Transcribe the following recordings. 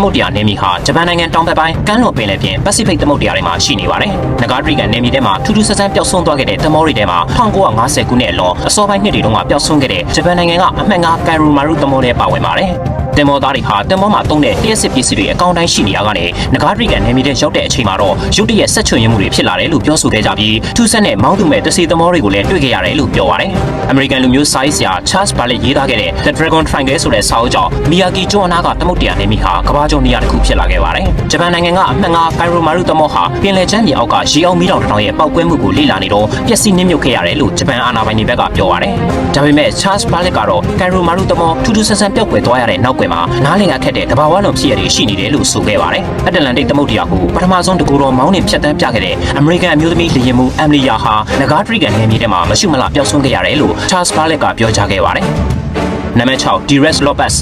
သမုဒ္ဒရာနယ်မြေဟာဂျပန်နိုင်ငံတောင်ဘက်ပိုင်းကမ်းလွန်ပင်လယ်ပြင်ပစိဖိတ်သမုဒ္ဒရာတွေမှာရှိနေပါတယ်။နဂါဒရီကန်နယ်မြေထဲမှာထူးထူးဆန်းဆန်းပျောက်ဆုံးသွားခဲ့တဲ့သမောတွေထဲမှာ1950ခုနှစ်အလွန်အစောပိုင်းနှစ်တွေတုန်းကပျောက်ဆုံးခဲ့တဲ့ဂျပန်နိုင်ငံကအမှတ်9ကန်ရူမာရုသမောတွေပါဝင်ပါတယ်။တင်မောသားတွေဟာတင်မောမှာတုံးတဲ့လျှက်စစ်ပစ္စည်းတွေအကောင့်တိုင်းရှိနေရကနေနဂါဒရီကန်နယ်မြေထဲရောက်တဲ့အချိန်မှာတော့ရုတ်တရက်ဆက်ချွင်ရမှုတွေဖြစ်လာတယ်လို့ပြောဆိုခဲ့ကြပြီးထူးဆန်းတဲ့မောင်းသူမဲ့တစီသမောတွေကိုလည်းတွေ့ခဲ့ရတယ်လို့ပြောပါတယ်။အမေရိကန်လူမျိုးစာရေးဆရာ Charles Bartlett ရေးသားခဲ့တဲ့ The Dragon Triangle ဆိုတဲ့စာအုပ်ကြောင့်မီယာဂီကျွန်းအနားကသမုဒ္ဒရာနယ်မြေဟာကမ္ဘာကျော်နေရာတစ်ခုဖြစ်လာခဲ့ပါတယ်။ဂျပန်နိုင်ငံကအမှတ်9ကိုင်ရိုမာရုသမောဟာပင်လယ်ချမ်းမြေအောက်ကရေအောင်မီးတောင်တစ်ထောင်ရဲ့ပောက်ကွဲမှုကိုလေ့လာနေတော့ပျက်စီးနှိမ့်မြုပ်ခဲ့ရတယ်လို့ဂျပန်အာဏာပိုင်တွေဘက်ကပြောပါတယ်။ဒါပေမဲ့ Charles Bartlett ကတော့ကိုင်ရိုမာရုသမောထူးထူးဆန်းဆန်းပျောက်ကွယ်သွားရတဲ့နောက်ကွယ်မှာနားလည်ခက်တဲ့တဘာဝလုံးဖြစ်ရည်ရှိနေတယ်လို့ဆိုခဲ့ပါတယ်။အတ္တလန်တိတ်သမုဒ္ဒရာကိုပထမဆုံးတကူတော်မောင်းနှင်ဖြတ်တန်းပြခဲ့တဲ့အမေရိကန်အမျိုးသမီးလေယာဉ်မှူးအမ်လီယာဟာနဂါဒရီကန်နယ်မြေထဲမှာမရှိမလားပျောက်ဆုံးခဲ့ရတယ်လို့ Charles Bartlett ကပြောကြားခဲ့ပါတယ်။နံပါတ်6 Dires Lopez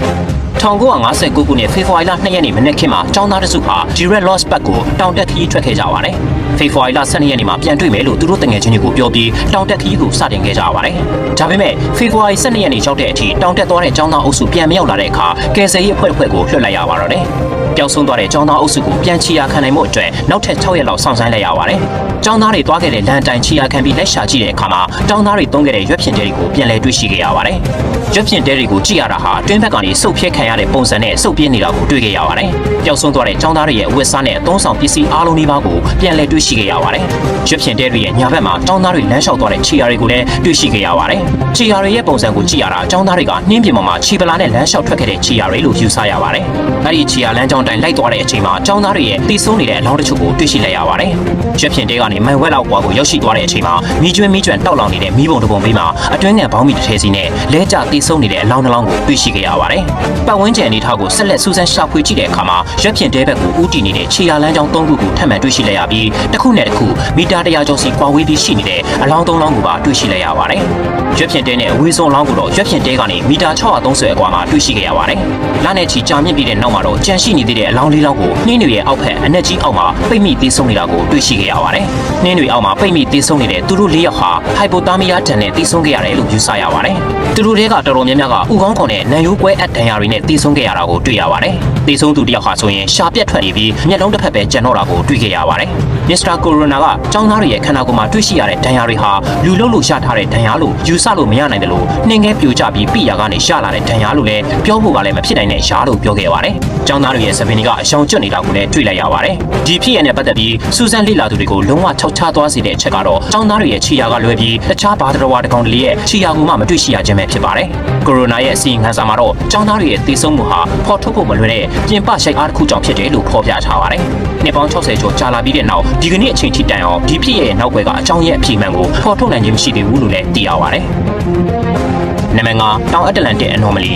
1959ခုနှစ်ဖေဖော်ဝါရီလ2ရက်နေ့မနက်ခင်းမှာကျောင်းသားတစုဟာ Dires Lopez ကိုတောင်တက်ခရီးထွက်ခဲ့ကြပါတယ်။ဖေဖော်ဝါရီလ12ရက်နေ့မှာပြန်တွေ့မယ်လို့သူတို့တငယ်ချင်းတွေကိုပြောပြီးတောင်တက်ခရီးကိုစတင်ခဲ့ကြပါတယ်။ဒါပေမဲ့ဖေဖော်ဝါရီ12ရက်နေ့ရောက်တဲ့အထိတောင်တက်သွားတဲ့ကျောင်းသားအုပ်စုပြန်မရောက်လာတဲ့အခါကယ်ဆယ်ရေးအဖွဲ့ကိုလွှတ်လိုက်ရပါတော့တယ်။ပျောက်ဆုံးသွားတဲ့ကျောင်းသားအုပ်စုကိုပြန်ချီယာခံနိုင်မှုအတွက်နောက်ထပ်6ရက်လောက်စောင့်ဆိုင်းလိုက်ရပါတယ်။ကျောင်းသားတွေသွားခဲ့တဲ့လမ်းတိုင်းချီယာခံပြီးလက်ရှာကြည့်တဲ့အခါမှာကျောင်းသားတွေသုံးခဲ့တဲ့ရွက်ဖြင့်တဲတွေကိုပြန်လည်တွေ့ရှိခဲ့ရပါတယ်။ရွက်ဖြင့်တဲတွေကိုကြည့်ရတာဟာတွင်းဘက်ကနေစုပ်ဖြဲခံရတဲ့ပုံစံနဲ့စုပ်ပြင်းနေတာကိုတွေ့ခဲ့ရပါတယ်။ပျောက်ဆုံးသွားတဲ့ကျောင်းသားတွေရဲ့အဝတ်စားနဲ့အသုံးဆောင်ပစ္စည်းအားလုံးဒီပါကိုပြန်လည်တွေ့ရှိခဲ့ရပါတယ်။ရွက်ဖြင့်တဲတွေရဲ့ညာဘက်မှာကျောင်းသားတွေလမ်းလျှောက်သွားတဲ့ခြေရာတွေကိုလည်းတွေ့ရှိခဲ့ရပါတယ်။ခြေရာတွေရဲ့ပုံစံကိုကြည့်ရတာကျောင်းသားတွေကနှင်းပြင်ပေါ်မှာခြေပလာနဲ့လမ်းလျှောက်ထွက်ခဲ့တဲ့ခြေရာတွေလို့ယူဆရပါတယ်။အဲဒီခြေရာလမ်းကြောင်းတိုင်းလိုက်သွားတဲ့အချိန်မှာကျောင်းသားတွေရဲ့တည်ဆုံးနေတဲ့အလောင်းတချို့ကိုတွေ့ရှိလိုက်ရပါတယ်။ရွက်ဖြင့်တဲကနေမိုင်ဝက်လောက်ကွာကိုရောက်ရှိသွားတဲ့အချိန်မှာမီးကျွမ်းတောက်လောင်နေတဲ့မီးပုံတစ်ပုံဘေးမှာအတွင်းငံဘောင်းမီတစ်ထည်စီနဲ့လဲကျတည်ဆုံးနေတဲ့အလောင်းတစ်လောင်းကိုတွေ့ရှိခဲ့ရပါတယ်။ပတ်ဝန်းကျင်အနေထားကိုဆက်လက်စူးစမ်းရှာဖွေကြည့်တဲ့အခါမှာရွက်ဖြင့်တဲဘက်ကိုဦးတည်နေတဲ့ခြေရာလမ်းကြောင်း3ခုကိုထပ်မံတွေ့ရှိလိုက်ရပြီးတစ်ခုနဲ့တစ်ခုမီတာ100ကျော်စီကွာဝေးပြီးရှိနေတဲ့အလောင်း3လောင်းကိုပါတွေ့ရှိလိုက်ရပါတယ်။ရွက်ဖြင့်တဲနဲ့အဝေးဆုံးအလောင်းကိုတော့ရွက်ဖြင့်တဲကနေမီတာ630အကွာမှာတွေ့ရှိခဲ့ရပါတယ်။လနဲ့ချီကြာမြင့်ပြီးတဲ့နောက်မှာတော့ကြန့်ရှိနေသေးတဲ့အလောင်း4လောင်းကိုနှင်းတွေရဲ့အောက်ဖက်အနက်ကြီးအောက်မှာပိတ်မိသေးဆုံးနေတာကိုတွေ့ရှိခဲ့ရပါတယ်။နှင်းတွေအောက်မှာပိတ်မိသေးဆုံးနေတဲ့သူတို့4ယောက်ဟာဟိုက်ပိုတာမီယာဒဏ်နဲ့သေဆုံးခဲ့ရတယ်လို့ယူဆရပါတယ်။သူတို့တွေကတော်တော်များများကဥကောင်းခွန်နဲ့နံရိုးကွဲအပ်ဒဏ်ရာတွေနဲ့သေဆုံးခဲ့ရတာကိုတွေ့ရပါတယ်။သေဆုံးသူတယောက်ဟာဆိုရင်ရှာပြက်ထွက်နေပြီးမျက်လုံးတစ်ဖက်ပဲကျန်တော့တာကိုတွေ့ခဲ့ရပါတယ်။ မစ္စတာကိုရိုနာကကျောင်းသားတွေရဲ့ခန္ဓာကိုယ်မှာတွေ့ရှိရတဲ့ဒဏ်ရာတွေဟာလူလုံးလို့ရထားတဲ့ဒဏ်ရာလို့ယူဆလို့မရနိုင်တယ်လို့နှင်းငယ်ပြိုကျပြီးပြရာကနေရလာတဲ့ဒဏ်ရာလို့လည်းပြောဖို့ကလည်းမဖြစ်နိုင်တဲ့ရှားလို့ပြောခဲ့ပါတယ်။ကျောင်းသားတွေရဲ့စပင်းတွေကအရှောင်ကျွတ်နေတာကိုလည်းတွေ့လိုက်ရပါတယ်။ဒီဖြစ်ရတဲ့ပတ်သက်ပြီးစူဇန်လေ့လာသူတွေကိုလုံးဝခြောက်ခြားသွားစေတဲ့အချက်ကတော့ကျောင်းသားတွေရဲ့ခြေရာကလွဲပြီးတခြားဘာတော်ဝါတကောင်တလေးရဲ့ခြေရာကိုမှမတွေ့ရှိရခြင်းပဲဖြစ်ပါတယ်။ကိုရိုနာရဲ့အစီရင်ခံစာမှာတော့ကျောင်းသားတွေရဲ့သေဆုံးမှုဟာဖော်ထုတ်ဖို့မလွယ်တဲ့ပြင်ပရိုက်အားတစ်ခုကြောင့်ဖြစ်တယ်လို့ဖော်ပြထားပါတယ်။နှစ်ပေါင်း60ကျော်ကြာလာပြီးတဲ့နောက်ဒီကနေ့အချိန်ထိတိုင်အောင်ဒီဖြစ်ရဲ့နောက်ွယ်ကအကြောင်းရဲ့အပြည့်မှန်ကိုဖော်ထုတ်နိုင်ခြင်းမရှိသေးဘူးလို့လည်းသိရပါတယ်။နံပါတ်5တောင်အတ္တလန်တစ် anomaly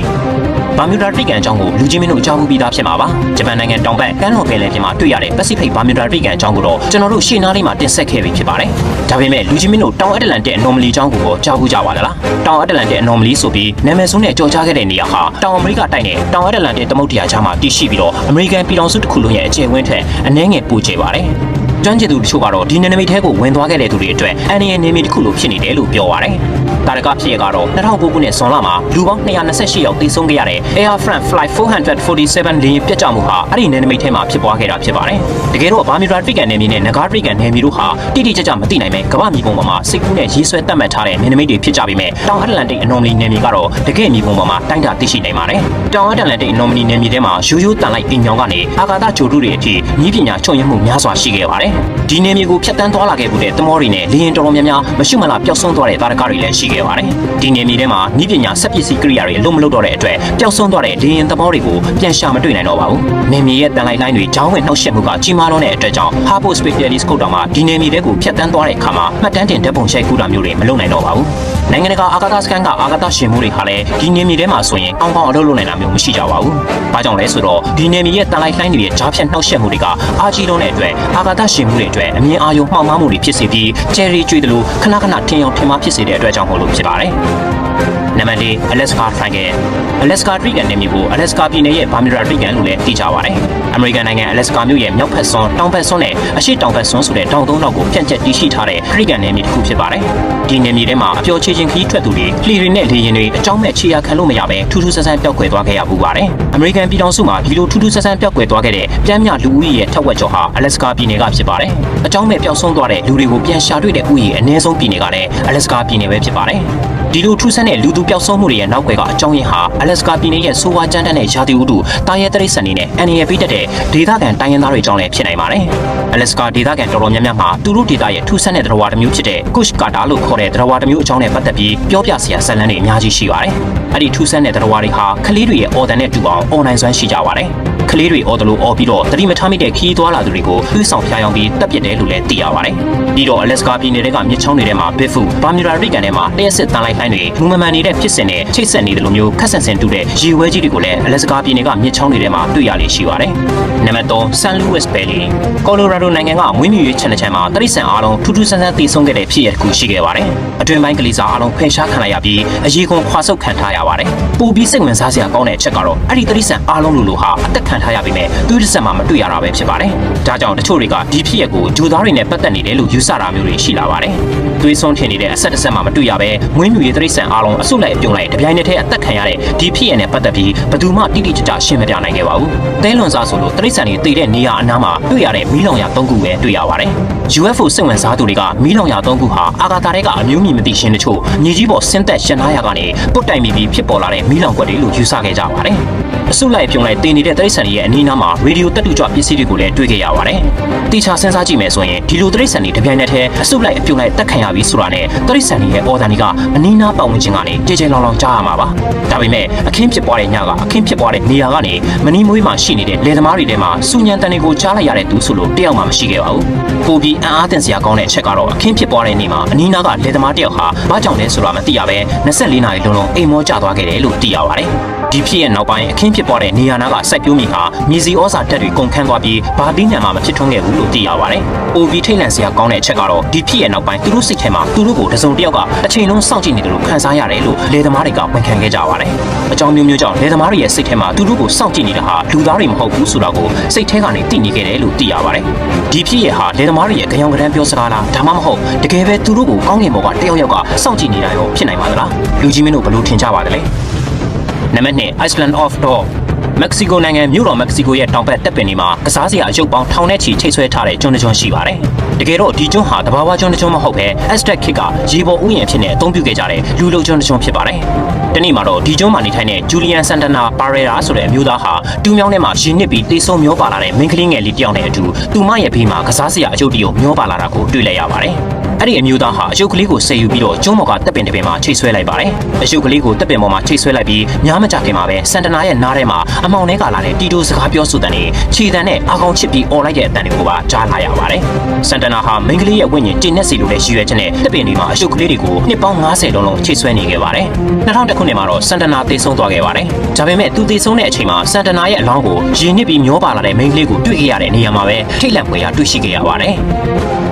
ဘာမြူဒါတရိကန်အကြောင်းကိုလူချင်းမင်းတို့အကြောင်းပြီးသားဖြစ်မှာပါ။ဂျပန်နိုင်ငံတောင်ဘက်ကမ်းလွန်ပင်လယ်ပြင်မှာတွေ့ရတဲ့ Pacific ဘာမြူဒါတရိကန်အကြောင်းကိုတော့ကျွန်တော်တို့ရှေ့နားလေးမှာတင်ဆက်ခဲ့ပြီးဖြစ်ပါတယ်။ဒါပေမဲ့လူချင်းမင်းတို့တောင်အတ္တလန်တစ် anomaly အကြောင်းကိုကြားဘူးကြပါလား။တောင်အတ္တလန်တစ် anomaly ဆိုပြီးနာမည်ဆိုးနဲ့ကြော်ကြားခဲ့တဲ့နေရာဟာတောင်အမေရိကတိုက်နဲ့တောင်အတ္တလန်တစ်သမုဒ္ဒရာကြားမှာတည်ရှိပြီးတော့အမေရိကန်ပြည်ထောင်စုတစ်ခုလုံးရဲ့အကျယ်ဝန်းထက်အနည်းငယ်ပိုကျပါတယ်။ကျွမ်းကျင်သူတချို့ကတော့ဒီနယ်နိမိတ်ထဲကိုဝင်သွားခဲ့တဲ့သူတွေအတွက်အန်နီယနယ်မြေတစ်ခုလိုဖြစ်နေတယ်လို့ပြောပါတယ်။တာရကဖြစ်ရကတော့2009ခုနှစ်ဇွန်လမှာလူပေါင်း228ယောက်သေဆုံးခဲ့ရတဲ့ Air France Flight 447 လေယာဉ်ပြတ်ကျမှုဟာအဲ့ဒီနယ်နိမိတ်ထဲမှာဖြစ်ပွားခဲ့တာဖြစ်ပါတယ်။တကယ်တော့ဘာမီဒရာတရိကန်နယ်မြေနဲ့နဂါဒရိကန်နယ်မြေတို့ဟာတိတိကျကျမသိနိုင်ပဲကမ္ဘာမြေပုံပေါ်မှာစိတ်ကူးနဲ့ရေးဆွဲသတ်မှတ်ထားတဲ့နယ်နိမိတ်တွေဖြစ်ကြပေမဲ့တောင်အတ္တလန်တိတ် anomaly နယ်မြေကတော့တကယ်မြေပုံပေါ်မှာတိုင်းတာသိရှိနိုင်ပါတယ်။တောင်အတ္တလန်တိတ် anomaly နယ်မြေထဲမှာရိုးရိုးတန်လိုက်အင်ညောင်ကနေအာကာသဂျိုတုတွေအထိနည်းပညာချုံရမှုများစွာရှိခဲ့ပါတယ်။ဒီနယ်မြေကိုဖျက်ဆီးသွားလာခဲ့မှုတဲ့သမောတွေနဲ့လေယာဉ်တော်တော်များများမရှိမလားပျောက်ဆုံးသွားတဲ့တာရကတွေလည်းရှိခဲ့ပါတယ်။ဒီနယ်မြေထဲမှာနည်းပညာစက်ပစ္စည်းကိရိယာတွေအလုံးမလုံးတော့တဲ့အတွက်ပျောက်ဆုံးသွားတဲ့လေယာဉ်သမောတွေကိုပြန်ရှာမတွေ့နိုင်တော့ပါဘူး။နယ်မြေရဲ့တန်လိုက်လိုင်းတွေကြောင်းဝင်နှောက်ယှက်မှုကကြီးမားလွန်းတဲ့အတွက်ကြောင့် Harbour Space Telescope တောင်မှဒီနယ်မြေတွေကိုဖျက်ဆီးသွားတဲ့အခါမှာမှတ်တမ်းတင်ဓာတ်ပုံရိုက်ကူးတာမျိုးတွေမလုပ်နိုင်တော့ပါဘူး။နိုင်ငံတကာအာကာသစခန်းကအာကာသရှင်မှုတွေဟာလည်းဒီနယ်မြေထဲမှာဆိုရင်ကောင်းကောင်းအလုပ်လုပ်နိုင်တာမျိုးမရှိကြပါဘူး။ဘာကြောင့်လဲဆိုတော့ဒီနယ်မြေရဲ့တန်လိုက်လိုင်းတွေရဲ့ကြားဖြတ်နှောက်ယှက်မှုတွေကအားကြီးလွန်းတဲ့အတွက်အာကာသရှင်မှုတွေအတွက်အမြင်အာရုံမှောက်မှားမှုတွေဖြစ်စေပြီးကျယ်ရီကျွေးတယ်လို့ခဏခဏထင်အောင်ထင်မှားဖြစ်စေတဲ့အတွက်ကြောင့်မို့လို့ဖြစ်ပါတယ်။ နံပါတ်၄ Alaska Triangle Alaska Triangle နယ်မြေကို Alaska ပြည်နယ်ရဲ့ Bermuda Triangle လို့လည်းသိကြပါတယ်အမေရိကန်နိုင်ငံ Alaska မြို့ရဲ့မြောက်ဘက်စွန်းတောင်ဘက်စွန်းနဲ့အရှေ့တောင်ဘက်စွန်းဆိုတဲ့တောင်သုံးလောက်ကိုပြန့်ကျက်တည်ရှိထားတဲ့ Triangle နယ်မြေတစ်ခုဖြစ်ပါတယ်ဒီနယ်မြေထဲမှာအပျော်ချေချင်းခရီးထွက်သူတွေလှေတွေနဲ့လေယာဉ်တွေအကြောင်းမဲ့ခြေရာခံလို့မရဘဲထူးထူးဆန်းဆန်းပျောက်ကွယ်သွားခဲ့ရပူပါတယ်အမေရိကန်ပြည်ထောင်စုမှာဒီလိုထူးထူးဆန်းဆန်းပျောက်ကွယ်သွားခဲ့တဲ့ပြမ်းမြလူဦးရေရဲ့ထက်ဝက်ကျော်ဟာ Alaska ပြည်နယ်ကဖြစ်ပါတယ်အကြောင်းမဲ့ပျောက်ဆုံးသွားတဲ့လူတွေကိုပြန်ရှာတွေ့တဲ့ဥယျာဉ်အနည်းဆုံးပြည်နယ်ကလည်း Alaska ပြည်နယ်ပဲဖြစ်ပါတယ်ဒီလိုထူးဆန်းတဲ့လူသူပျောက်ဆုံးမှုတွေရဲ့နောက်ွယ်ကအကြောင်းရင်းဟာ Alaska ပြည်နယ်ရဲ့ဆိုးဝါးကြမ်းတမ်းတဲ့ရာသီဥတုတာရဲတရိတ်ဆန်တွေနဲ့အန်ရယ်ပေးတတ်တဲ့ဒေသခံတိုင်းရင်းသားတွေကြောင့်လည်းဖြစ်နိုင်ပါတယ်။ Alaska ဒေသခံတော်တော်များများမှာသူတို့ဒေသရဲ့ထူးဆန်းတဲ့သတ္တဝါတစ်မျိုးဖြစ်တဲ့ Kush Kata လို့ခေါ်တဲ့သတ္တဝါတစ်မျိုးအကြောင်းနဲ့ပတ်သက်ပြီးပြောပြစရာဇာတ်လမ်းတွေအများကြီးရှိပါတယ်။အဲ့ဒီထူးဆန်းတဲ့သတ္တဝါတွေဟာကလေးတွေရဲ့အော်တန်နဲ့တူအောင်အွန်လိုင်းစွမ်းရှိကြပါတယ်။ကလေးတွေအော်တယ်လို့အော်ပြီးတော့သတိမထားမိတဲ့ခီးသွားလာသူတွေကိုသွေးဆောင်ဖျားယောင်းပြီးတပ်ပစ်တယ်လို့လည်းသိရပါတယ်။ပြီးတော့ Alaska ပြည်နယ်ကမြစ်ချောင်းတွေထဲမှာ Bigfoot, Bermuda Triangle ထဲမှာလျှက်စစ်တန်လိုက်တိုင်းတွေလူမမှန်နေတဲ့ဖြစ်စဉ်နဲ့ချိတ်ဆက်နေတယ်လို့မျိုးခက်ဆန်ဆန်တူတဲ့ရေဝဲကြီးတွေကိုလည်း Alaska ပြည်နယ်ကမြစ်ချောင်းတွေထဲမှာတွေ့ရလေရှိပါတယ်။နံပါတ်3 San Luis Valley Colorado နိုင်ငံကမွေးမြူရေးချန်နယ်ချန်မှာတရိတ်ဆန်အားလုံးထူးထူးဆန်းဆန်းသိဆုံးခဲ့တဲ့ဖြစ်ရပ်တစ်ခုရှိခဲ့ပါတယ်။အတွင်းပိုင်းကလေးစားအားလုံးဖယ်ရှားခံလိုက်ရပြီးအရေးကုန်ခွာဆုတ်ခံထားရပါတယ်။ပူပြီးစိတ်ဝင်စားစရာကောင်းတဲ့အချက်ကတော့အဲ့ဒီတရိတ်ဆန်အားလုံးလူဟာအသက်ခံထားရပြီးမြဲသွေးတစ်ဆက်မှမတွေ့ရတာပဲဖြစ်ပါတယ်။ဒါကြောင့်တချို့တွေကဒီဖြစ်ရပ်ကိုဂျိုသားတွေနဲ့ပတ်သက်နေတယ်လို့ယူဆတာမျိုးတွေရှိလာပါတယ်။သွေးဆုံးထင်နေတဲ့အဆက်တစ်ဆက်မှမတွေ့ရဘဲမွေးမြူရေးတရိတ်ဆန်အားလုံးအဆုတ်လိုက်ပြုံလိုက်တပြိုင်နက်တည်းအသက်ခံရတဲ့ဒီဖြစ်ရပ်နဲ့ပတ်သက်ပြီးဘယ်သူမှတိတိကျကျရှင်းမပြနိုင်ခဲ့ပါဘူး။သဲလွန်စားဆိုလို့တရိတ်ဆန်တွေတည်တဲ့နေရာအနားမှာတွေ့ရတဲ့မီးလောင်ရာ၃ခုပဲတွေ့ရပါတယ်။ UFO စိတ်ဝင်စားသူတွေကမီးလောင်ရာ၃ခုဟာအာကာသထဲကအမျိုးမြင်မသိရှင်တချို့မြေကြီးပေါ်ဆင်းသက်ရှင်ထားရကနေပုတ်တိုင်ပြီးဖြစ်ပေါ်လာတဲ့မီးလောင်ကွက်တွေလို့ယူဆခဲ့ကြပါတယ်။အဆုတ်လိုက်ပြုံလိုက်တည်နေတဲ့တရိတ်ဆန်တွေရဲ့အနီးနားမှာရေဒီယိုတက်တူကြပစ္စည်းတွေကိုလည်းတွေ့ခဲ့ရပါတယ်။တေချာစဉ်းစားကြည့်မယ်ဆိုရင်ဒီလိုတရိတ်ဆန်တွေတပြိုင်နက်တည်းအဆုတ်လိုက်အပြုံလိုက်တက်ခံရပြီးဆိုတာနဲ့တရိတ်ဆန်တွေရဲ့အော်ဒန်တွေကအနီးနားပတ်ဝန်းကျင်ကနေကြဲကြဲလောင်လောင်ကြားရမှာပါ။ဒါပေမဲ့အခင်းဖြစ်ပွားတဲ့ညကအခင်းဖြစ်ပွားတဲ့နေရာကနေမနီးမွေးမှရှိနေတဲ့လယ်သမားတွေထဲမှာစူညံတန်တွေကိုကြားလိုက်ရတဲ့သူဆိုလို့တယောက်မှမရှိခဲ့ပါဘူး။ပိုပြီးအံ့အားသင့်စရာကောင်းတဲ့အချက်ကတော့အခင်းဖြစ်ပွားတဲ့နေ့မှာအနီးနားကလယ်သမားတယောက်ဟာဘာကြောင့်လဲဆိုတာမသိရဘဲ24နာရီလုံးလုံးအိမ်မောကျသွားခဲ့တယ်လို့သိရပါတယ်။ဒီဖြစ်ရဲ့နောက်ပိုင်းအခင်းဖြစ်ပွားတဲ့နေရာနားကစိုက်ပျိုးမြေဟာမြေစီဩဇာတက်တွေကုန်ခန်းသွားပြီးဘာသီးညံမှမဖြစ်ထွန်းခဲ့ဘူးလို့သိရပါတယ်။ OV ထိတ်လန့်စရာကောင်းတဲ့အချက်ကတော့ဒီဖြစ်ရဲ့နောက်ပိုင်းသူတို့စိတ်ထဲမှာသူတို့ကိုတစုံတစ်ယောက်ကအချိန်လုံးစောင့်ကြည့်နေတယ်လို့ခံစားရတယ်လို့လယ်သမားတွေကဝန်ခံခဲ့ကြပါတယ်။အကြောင်းမျိုးမျိုးကြောင့်လယ်သမားတွေရဲ့စိတ်ထဲမှာသူတို့ကိုစောင့်ကြည့်နေတာဟာလူသားတွေမဟုတ်ဘူးဆိုတာကိုစိတ်ထဲကနေသိနေခဲ့တယ်လို့သိရပါတယ်။ဒီဖြစ်ရဲ့ဟာလယ်သမားတွေရဲ့ကြောင်ကရန်ပြောစကားလားဒါမှမဟုတ်တကယ်ပဲသူတို့ကိုကောင်းကင်ဘော်ကတယောက်ယောက်ကစောင့်ကြည့်နေတာရောဖြစ်နိုင်ပါသလား။လူကြီးမင်းတို့ဘယ်လိုထင်ကြပါသလဲ။နံပါတ်2 Island of Dog မက္ကဆီကိုနိုင်ငံမြို့တော်မက္ကဆီကိုရဲ့တောင်ဘက်တပ်ပင်တွေမှာကစားစရာအယုတ်ပေါင်းထောင်နဲ့ချီချိတ်ဆွဲထားတဲ့ကျွန်းတစ်ကျွန်းရှိပါတယ်။တကယ်တော့ဒီကျွန်းဟာတဘာဝကျွန်းတစ်ကျွန်းမဟုတ်ဘဲ Aztec ခေတ်ကရေပေါ်ဥယျာဉ်ဖြစ်နေအသုံးပြုခဲ့ကြတဲ့လူလုံကျွန်းတစ်ကျွန်းဖြစ်ပါတယ်။ဒီနေ့မှာတော့ဒီကျွန်းမှာနေထိုင်တဲ့ Julian Santana Barrera ဆိုတဲ့အမျိုးသားဟာတူးမြောင်းထဲမှာရေနစ်ပြီးတေဆုံမျောပါလာတဲ့မိန်းကလေးငယ်လေးတစ်ယောက်နဲ့အတူသူမရဲ့ဘေးမှာကစားစရာအယုတ်တီကိုမျောပါလာတာကိုတွေ့လိုက်ရပါတယ်။အဲ့ဒီအမျိုးသားဟာအယုတ်ကလေးကိုဆယ်ယူပြီးတော့ကျွန်းပေါ်ကတပ်ပင်တစ်ပင်မှာချိတ်ဆွဲလိုက်ပါတယ်။အယုတ်ကလေးကိုတပ်ပင်ပေါ်မှာချိတ်ဆွဲလိုက်ပြီးညမကြခင်မှာပဲစန်တနာရဲ့နားထဲမှာအမောင်ထဲကလာတဲ့တီတိုစကားပြောဆိုတဲ့ခြေတံနဲ့အကောင်ချစ်ပြီးអော်လိုက်တဲ့အတန်တွေကိုပါကြားလာရပါတယ်။စန်တနာဟာမိန်းကလေးရဲ့ဝိညာဉ်ကျင့်နေစီလိုတဲ့ရည်ရွယ်ချက်နဲ့တပ်ပင်တွေမှာအယုတ်ကလေးတွေကိုနှစ်ပေါင်း90လုံးလုံးချိတ်ဆွဲနေခဲ့ပါတယ်။2000ခုနှစ်မှာတော့စန်တနာသေဆုံးသွားခဲ့ပါတယ်။ဒါပေမဲ့သူသေဆုံးတဲ့အချိန်မှာစန်တနာရဲ့အလောင်းကိုရေနစ်ပြီးမျောပါလာတဲ့မိန်းကလေးကိုတွေ့ခဲ့ရတဲ့နေရာမှာပဲထိတ်လန့်ဖွယ်ရာတွေ့ရှိခဲ့ရပါတယ်။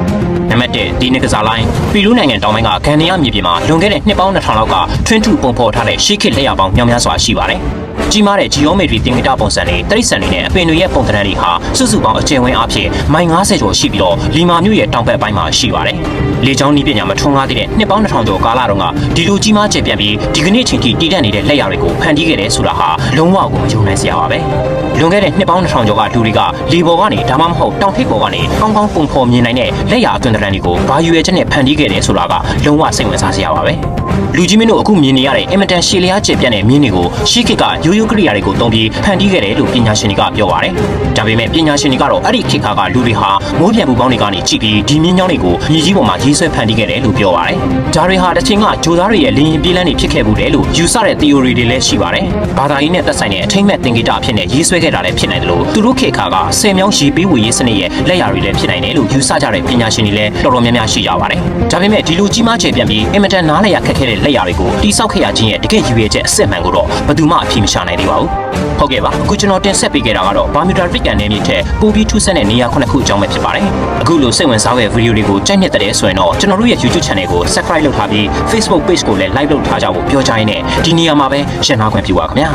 နံပါတ်1ဒီနေ့ကစားလိုင်းပီရူးနိုင်ငံတောင်ပိုင်းကဂန်နီယာမြေပြင်မှာလွန်ခဲ့တဲ့နှစ်ပေါင်း2000လောက်ကထွန်းထူပုံဖော်ထားတဲ့ရှေးခေတ်လက်ရာပေါင်းမြောက်များစွာရှိပါတယ်။ကြီးမားတဲ့ geometry သင်္ကေတပုံစံတွေတရိတ်ဆန်တွေနဲ့အပင်တွေရဲ့ပုံသဏ္ဍာန်တွေဟာစုစုပေါင်းအကျယ်ဝန်းအားဖြင့်မိုင်90ကျော်ရှိပြီးတော့လီမာမြို့ရဲ့တောင်ဘက်ပိုင်းမှာရှိပါတယ်။လေကြောင်းနည်းပညာမထွန်းကားသေးတဲ့နှစ်ပေါင်း2000ကျော်ကာလတုန်းကဒီလိုကြီးမားကျယ်ပြန့်ပြီးဒီကနေ့ချိန်ထိတည်တံ့နေတဲ့လက်ရာတွေကိုဖန်တီးခဲ့တယ်ဆိုတာဟာလုံးဝကိုမယုံနိုင်စရာပါပဲ။လွန်ခဲ့တဲ့နှစ်ပေါင်း2000ကျော်ကလူတွေကလေပေါ်ကနေဒါမှမဟုတ်တောင်ထိပ်ပေါ်ကနေကောင်းကောင်းပုံဖော်မြင်နိုင်တဲ့လက်ရာအသွင်သဏ္ဍာန်တွေကိုဘာယူရဲချက်နဲ့ဖန်တီးခဲ့တယ်ဆိုတာကလုံးဝစိတ်ဝင်စားစရာပါပဲ။လူကြီးမင်းတို့အခုမြင်နေရတဲ့အင်မတန်ရှည်လျားကျယ်ပြန့်တဲ့မြင်းတွေကိုရှေးခေတ်ကရိုးရိုးကရိယာတွေကိုသုံးပြီးဖန်တီးခဲ့တယ်လို့ပညာရှင်တွေကပြောပါတယ်။ဒါပေမဲ့ပညာရှင်တွေကတော့အဲ့ဒီခေတ်ကလူတွေဟာမိုးပြန်ပူပေါင်းတွေကနေကြည့်ပြီးဒီမြင်းချောင်းတွေကိုမြေကြီးပေါ်မှာရေးဆွဲဖန်တီးခဲ့တယ်လို့ပြောပါတယ်။ဒါတွေဟာတစ်ချိန်ကဂျိုသားတွေရဲ့လင်းရင်ပြေးလန်းတွေဖြစ်ခဲ့မှုတယ်လို့ယူဆတဲ့ theory တွေလည်းရှိပါတယ်။ဘာသာရေးနဲ့သက်ဆိုင်တဲ့အထိမ့်မဲ့သင်္ကေတအဖြစ်နဲ့ရေးဆွဲခဲ့တာလည်းဖြစ်နိုင်တယ်လို့သူတို့ခေတ်ကဆယ်မြောင်းရေပေးဝေရေးစနစ်ရဲ့လက်ရာတွေလည်းဖြစ်နိုင်တယ်လို့ယူဆကြတဲ့ပညာရှင်တွေလည်းတော်တော်များများရှိကြပါတယ်။ဒါပေမဲ့ဒီလိုကြီးမားကျယ်ပြန့်ပြီးအင်မတန်နားလည်ရခက်ခဲတဲ့လက်ရာတွေကိုတိစောက်ခဲ့ရခြင်းရဲ့တကယ့်ရည်ရွယ်ချက်အစစ်မှန်ကိုတော့ဘယ်သူမှအဖြစ်မ ရှာနိုင်သေးပါဘူးဟုတ်ကဲ့ပါအခုကျွန်တော်တင်ဆက်ပေးခဲ့တာကတော့ Bermuda Triton နယ်မြေထက်ပိုပြီးထူးဆန်းတဲ့နေရာ9ခုအကြောင်းပဲဖြစ်ပါတယ်အခုလိုစိတ်ဝင်စားတဲ့ဗီဒီယိုတွေကိုကြိုက်နေတဲ့ဆိုရင်တော့ကျွန်တော်တို့ရဲ့ YouTube Channel ကို Subscribe လုပ်ထားပြီး Facebook Page ကိုလည်း Like လုပ်ထားကြဖို့ပြောကြရင်းနဲ့ဒီနေရာမှာပဲရှင်းနာခွင့်ပြုပါခင်ဗျာ